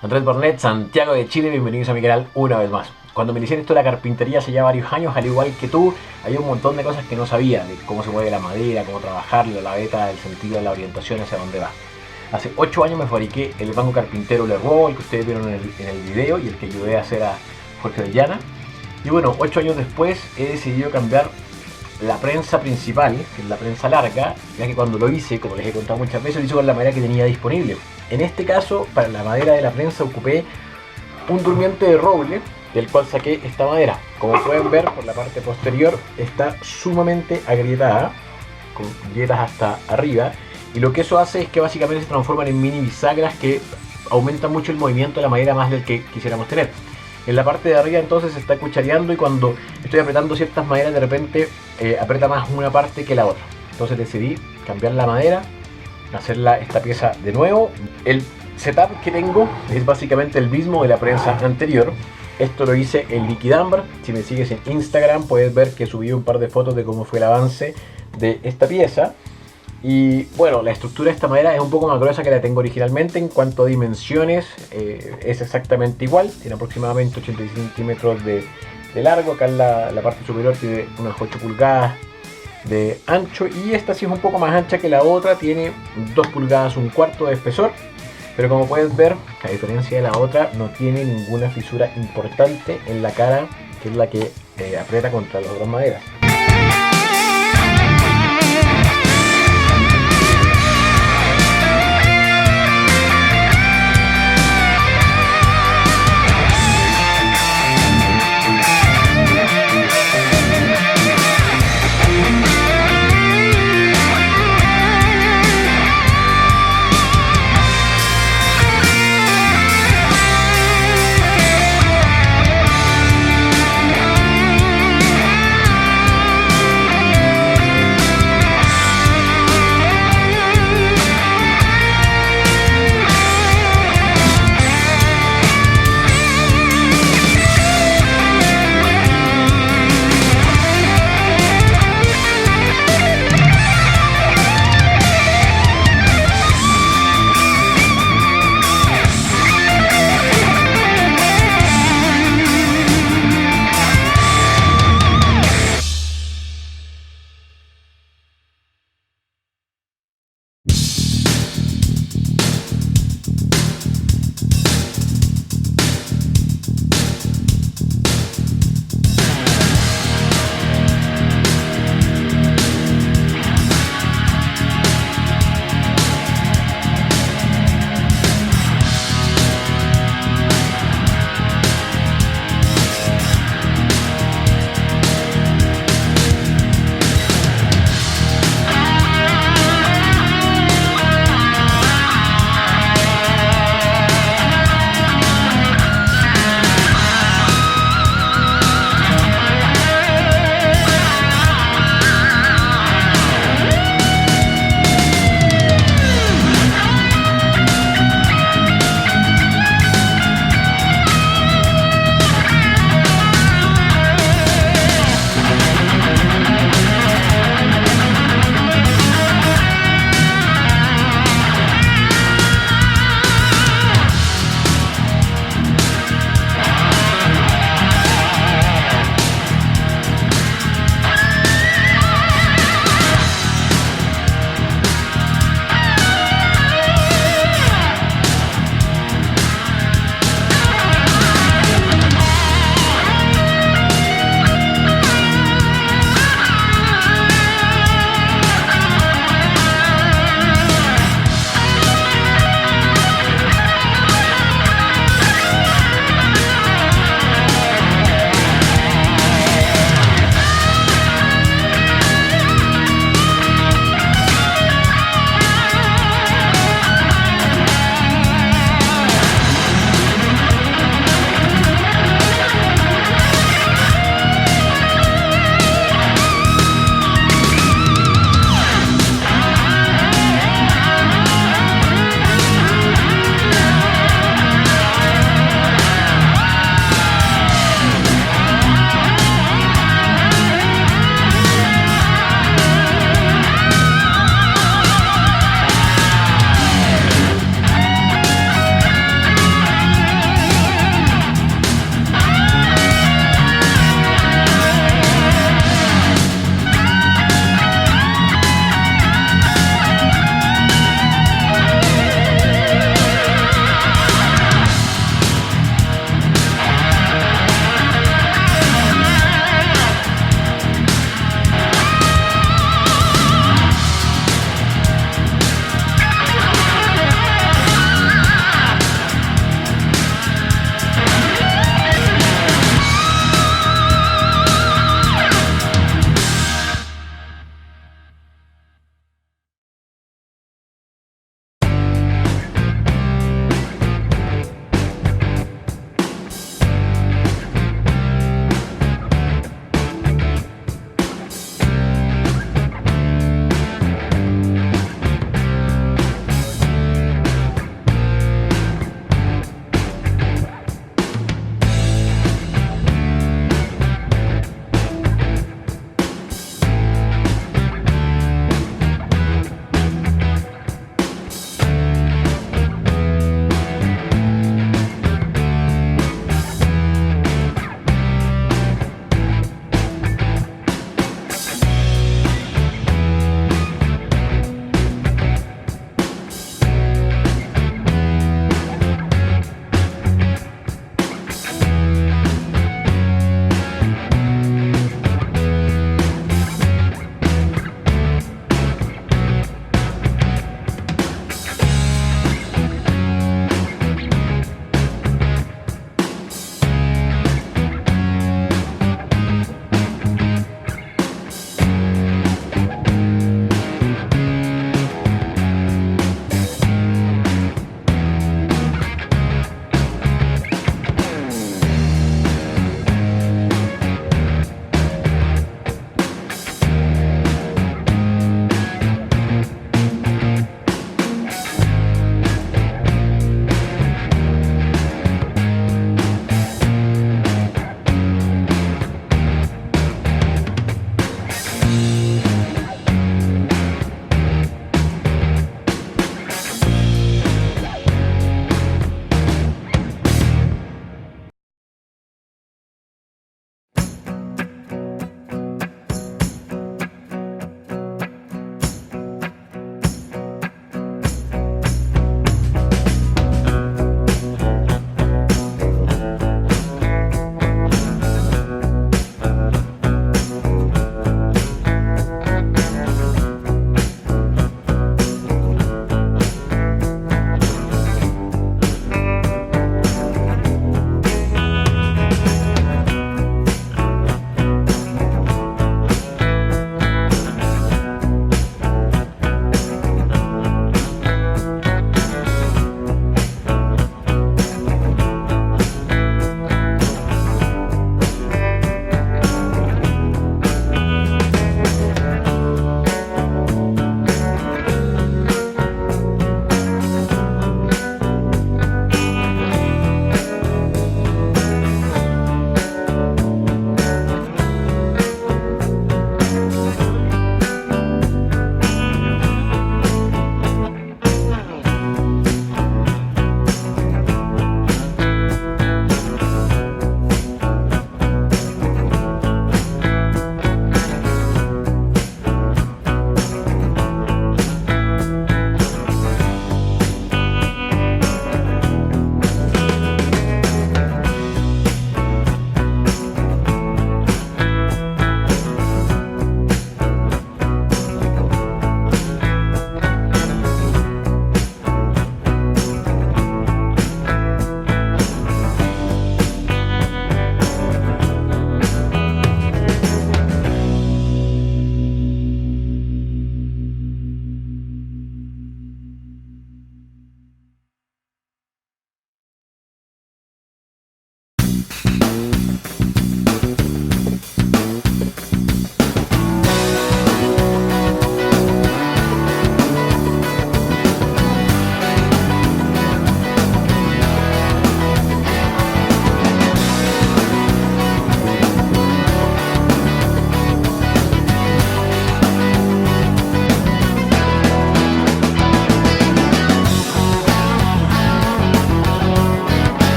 Andrés Bernet, Santiago de Chile, bienvenidos a mi canal una vez más. Cuando me inicié en esto de la carpintería hace ya varios años, al igual que tú, había un montón de cosas que no sabía, de cómo se mueve la madera, cómo trabajarla, la veta, el sentido de la orientación, hacia dónde va. Hace 8 años me fabriqué el banco carpintero Leroy, el que ustedes vieron en el video y el que ayudé a hacer a Jorge Orellana. Y bueno, 8 años después he decidido cambiar la prensa principal, que es la prensa larga, ya que cuando lo hice, como les he contado muchas veces, lo hice con la madera que tenía disponible. En este caso, para la madera de la prensa ocupé un durmiente de roble, del cual saqué esta madera. Como pueden ver, por la parte posterior está sumamente agrietada, con grietas hasta arriba, y lo que eso hace es que básicamente se transforman en mini bisagras que aumentan mucho el movimiento de la madera más del que quisiéramos tener. En la parte de arriba entonces se está cuchareando y cuando estoy apretando ciertas maderas de repente aprieta más una parte que la otra. Entonces decidí cambiar la madera, hacer esta pieza de nuevo. El setup que tengo es básicamente el mismo de la prensa anterior. Esto lo hice en Liquidambar. Si me sigues en Instagram puedes ver que subí un par de fotos de cómo fue el avance de esta pieza. Y bueno, la estructura de esta madera es un poco más gruesa que la tengo originalmente. En cuanto a dimensiones, es exactamente igual. Tiene aproximadamente 86 centímetros de largo. Acá en la parte superior tiene unas 8 pulgadas de ancho. Y esta sí es un poco más ancha que la otra. Tiene 2 pulgadas, un cuarto de espesor. Pero como puedes ver, a diferencia de la otra, no tiene ninguna fisura importante en la cara, que es la que aprieta contra las otras maderas.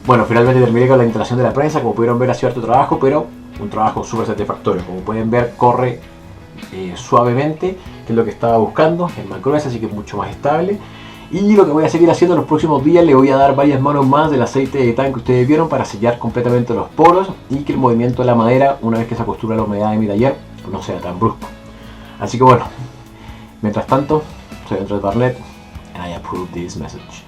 Bueno, finalmente terminé con la instalación de la prensa. Como pudieron ver, ha sido harto trabajo, pero un trabajo súper satisfactorio. Como pueden ver, corre suavemente, que es lo que estaba buscando, es más gruesa, así que es mucho más estable. Y lo que voy a seguir haciendo en los próximos días, le voy a dar varias manos más del aceite de etán que ustedes vieron para sellar completamente los poros y que el movimiento de la madera, una vez que se acostumbra a la humedad de mi taller, no sea tan brusco. Así que bueno, mientras tanto, soy Andrés Barnett and I approve this message.